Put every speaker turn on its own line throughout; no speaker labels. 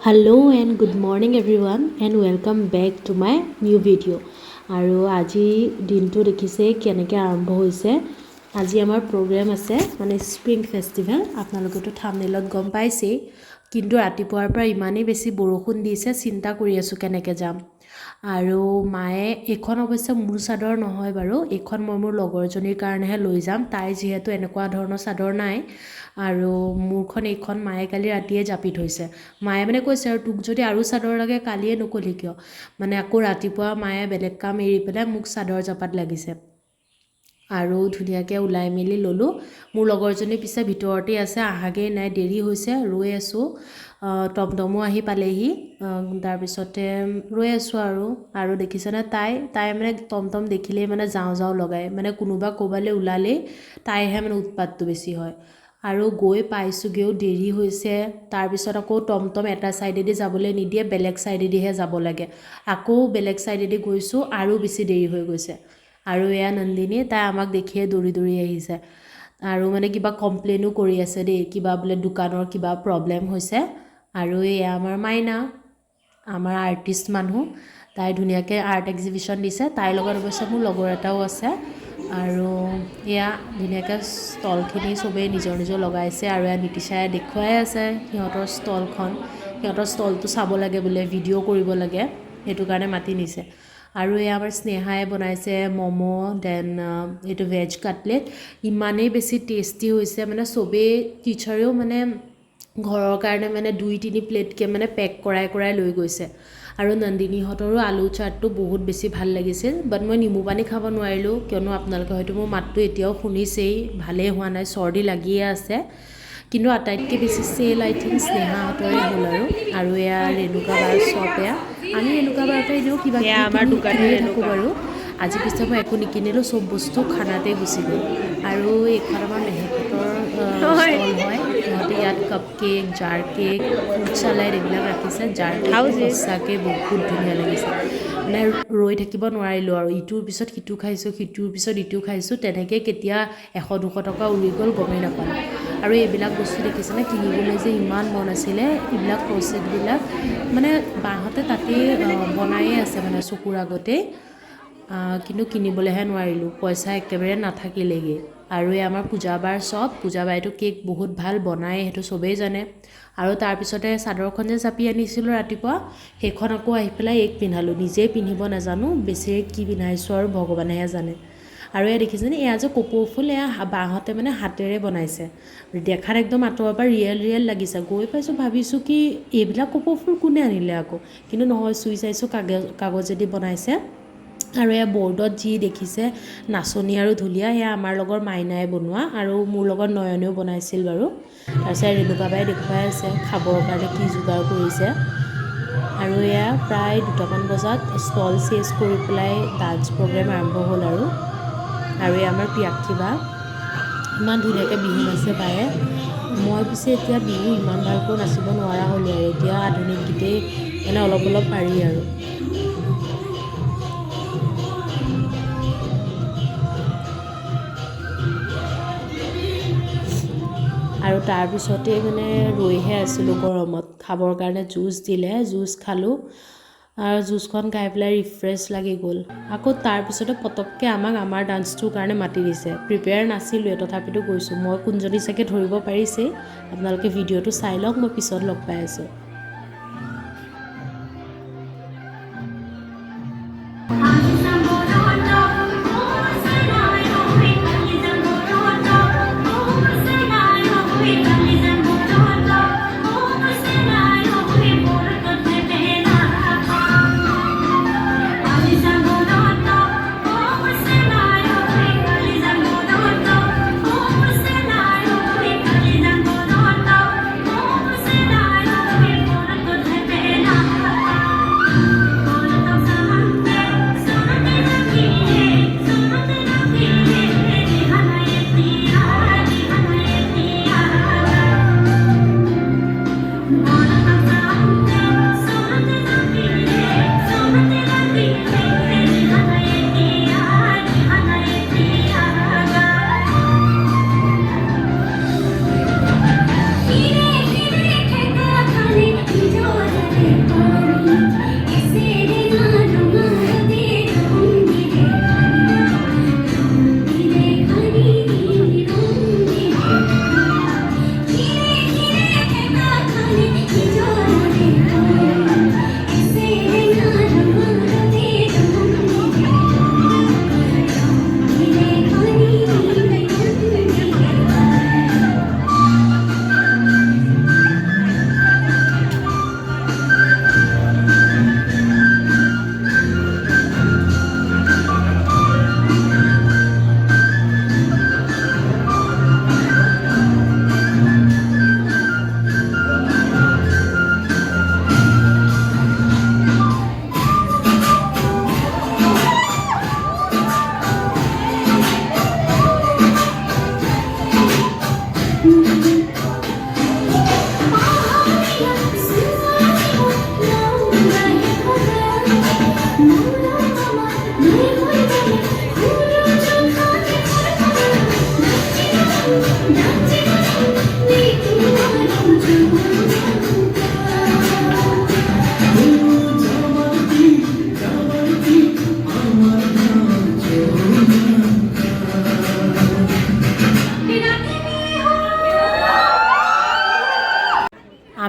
Hello and good morning everyone and welcome back to my new video. আৰু আজি দিনটো দেখিছে কেনেকৈ আৰম্ভ হৈছে। আজি আমাৰ প্ৰগ্ৰাম আছে মানে স্প্ৰিং ফেষ্টিভেল। আপোনালোকেতো থাম্বনেইলত গম পাইছেই, কিন্তু ৰাতিপুৱাৰ পৰা ইমানেই বেছি বৰষুণ দিছে, চিন্তা কৰি আছোঁ কেনেকৈ যাম। আৰু মায়ে এইখন অৱশ্যে মোৰ চাদৰ নহয় বাৰু, এইখন মই মোৰ লগৰজনীৰ কাৰণেহে লৈ যাম। তাই যিহেতু এনেকুৱা ধৰণৰ চাদৰ নাই, আৰু মোৰখন এইখন মায়ে কালি ৰাতিয়ে জাপি থৈছে। মায়ে মানে কৈছে আৰু তোক যদি আৰু চাদৰ লাগে কালিয়ে নকলি কিয়, মানে আকৌ ৰাতিপুৱা মায়ে বেলেগ কাম এৰি পেলাই মোক চাদৰ জাপাত লাগিছে। আৰু ধুনীয়াকৈ ওলাই মেলি ল'লোঁ। মোৰ লগৰজনী পিছে ভিতৰতে আছে, আহাগেই নাই, দেৰি হৈছে, ৰৈ আছোঁ। টমটমো আহি পালেহি, তাৰপিছতে ৰৈ আছোঁ আৰু দেখিছেনে তাই মানে টমটম দেখিলেই মানে যাওঁ যাওঁ লগায়, মানে কোনোবা ক'ৰবালৈ ওলালেই তাইহে মানে উৎপাতটো বেছি হয়। আৰু গৈ পাইছোঁগৈও, দেৰি হৈছে। তাৰপিছত আকৌ টমটম এটা ছাইডেদি যাবলৈ নিদিয়ে, বেলেগ ছাইডেদিহে যাব লাগে। আকৌ বেলেগ ছাইডেদি গৈছোঁ, আৰু বেছি দেৰি হৈ গৈছে। আৰু এয়া নন্দিনী, তাই আমাক দেখিয়ে দৌৰি দৌৰি আহিছে আৰু মানে কিবা কমপ্লেইনো কৰি আছে দেই, কিবা বোলে দোকানৰ কিবা প্ৰব্লেম হৈছে। আৰু এয়া আমাৰ মাইনা, আমাৰ আৰ্টিষ্ট মানুহ, তাই ধুনীয়াকৈ আৰ্ট এক্সিবিশ্যন দিছে। তাইৰ লগত অৱশ্যে মোৰ লগৰ এটাও আছে। আৰু এয়া ধুনীয়াকৈ ষ্টলখিনি চবেই নিজৰ নিজৰ লগাইছে। আৰু এয়া নীতিশায়ে দেখুৱাই আছে সিহঁতৰ ষ্টলখন, সিহঁতৰ ষ্টলটো চাব লাগে বোলে, ভিডিঅ' কৰিব লাগে, সেইটো কাৰণে মাতি নিছে। আৰু এয়া আমাৰ স্নেহাই বনাইছে ম'ম', দেন এইটো ভেজ কাটলেট, ইমানেই বেছি টেষ্টি হৈছে, মানে চবেই টিচাৰেও মানে ঘৰৰ কাৰণে মানে 2-3 প্লেটকৈ মানে পেক কৰাই লৈ গৈছে। আৰু নন্দিনীহঁতৰো আলু চাটটো বহুত বেছি ভাল লাগিছিল, বাট মই নেমু পানী খাব নোৱাৰিলোঁ, কিয়নো আপোনালোকে হয়তো মোৰ মাতটো এতিয়াও শুনিছেই, ভালেই হোৱা নাই, চৰ্দি লাগিয়ে আছে। কিন্তু আটাইতকৈ বেছি চেল আই থিংক স্নেহাহঁতৰে হ'ল। আৰু এয়া ৰেণুকা বাৰ শ্বপ, এয়া আমি ৰেণুকা বাৰ পৰা এনেও কিবা কিবি কিনিয়ে থাকোঁ বাৰু। আজি পিছে মই একো নিকিনিলোঁ, চব বস্তু খানাতে গুচি গ'ল। আৰু এইখন আমাৰ মেহেকহঁতৰ ষ্টল হয়, সিহঁতে ইয়াত কাপ কেক, জাৰ কেক, ফ্ৰুট চালাড এইবিলাক ৰাখিছে। জাৰ কেক সঁচাকৈ বহুত ধুনীয়া লাগিছে, মানে ৰৈ থাকিব নোৱাৰিলোঁ আৰু ইটোৰ পিছত সিটো খাইছোঁ, সিটোৰ পিছত ইটো খাইছোঁ, তেনেকৈ কেতিয়া 100-200 টকা উৰি গ'ল গমেই নাপালোঁ। আৰু এইবিলাক বস্তু দেখিছেনে, কিনিবলৈ যে ইমান মন আছিলে, এইবিলাক ক্ৰচেটবিলাক মানে বাহঁতে তাতেই বনায়ে আছে মানে চকুৰ আগতেই, কিন্তু কিনিবলৈহে নোৱাৰিলোঁ, পইচা একেবাৰে নাথাকিলেগৈ। আৰু এই আমাৰ পূজাবাৰ শ্বপ, পূজাবাইটো কেক বহুত ভাল বনায়, সেইটো চবেই জানে। আৰু তাৰপিছতে চাদৰখন যে জাপি আনিছিলোঁ ৰাতিপুৱা, সেইখন আকৌ আহি পেলাই এইক পিন্ধালোঁ, নিজেই পিন্ধিব নাজানো, বেছিয়ে কি পিন্ধাইছোঁ আৰু ভগৱানেহে জানে। আৰু এয়া দেখিছেনে, এয়া যে কপৌ ফুল, এয়া বাহঁতে মানে হাতেৰে বনাইছে, দেখাত একদম আঁতৰৰ পৰা ৰিয়েল লাগিছে। গৈ পাইছোঁ, ভাবিছোঁ কি এইবিলাক কপৌ ফুল কোনে আনিলে আকৌ, কিন্তু নহয়, চুই চাইছোঁ কাগজেদি বনাইছে। আৰু এয়া বৰ্ডত যি দেখিছে নাচনী আৰু ঢুলীয়া, এয়া আমাৰ লগৰ মাইনাই বনোৱা, আৰু মোৰ লগত নয়নেও বনাইছিল বাৰু। তাৰপিছত ৰেণুকা বাই দেখুৱাই আছে খাবৰ কাৰণে কি যোগাৰ কৰিছে। আৰু এয়া প্ৰায় 2টামান বজাত ষ্টল চেজ কৰি পেলাই ডান্স প্ৰগ্ৰেম আৰম্ভ হ'ল। আৰু এয়া আমাৰ প্ৰিয়াক্ষী বা, ইমান ধুনীয়াকৈ বিহু নাচে বায়ে। মই পিছে এতিয়া বিহু ইমান ভালকৈ নাচিব নোৱাৰা হ'লোঁ, আৰু এতিয়া আধুনিক গীতেই মানে অলপ পাৰি আৰু। আৰু তাৰপিছতে মানে ৰৈহে আছিলোঁ গৰমত, খাবৰ কাৰণে জুচ দিলে, জুচ খালোঁ। আৰু জুচখন খাই পেলাই ৰিফ্ৰেছ লাগি গ'ল। আকৌ তাৰপিছতে পটককৈ আমাক আমাৰ ডান্সটোৰ কাৰণে মাতি দিছে। প্ৰিপেয়াৰ নাছিলোঁৱে, তথাপিতো গৈছোঁ। মই কোনজনী চাগে ধৰিব পাৰিছেই, আপোনালোকে ভিডিঅ'টো চাই লওক, মই পিছত লগ পাই আছোঁ।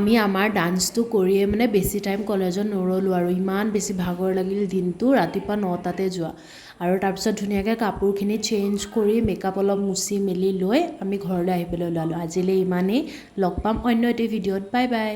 আমি আমাৰ ডান্সটো কৰিয়ে মানে বেছি টাইম কলেজত নৰলোঁ আৰু ইমান বেছি ভাগৰ লাগিল দিনটো ৰাতিপুৱা 9টাতে যোৱা আৰু তাৰপিছত ধুনীয়াকৈ কাপোৰখিনি চেঞ্জ কৰি মেকআপ অলপ মুচি মেলি লৈ আমি ঘৰলৈ আহিবলৈ ওলালোঁ আজিলৈ ইমানেই লগ পাম অন্য এটি ভিডিঅ'ত বাই বাই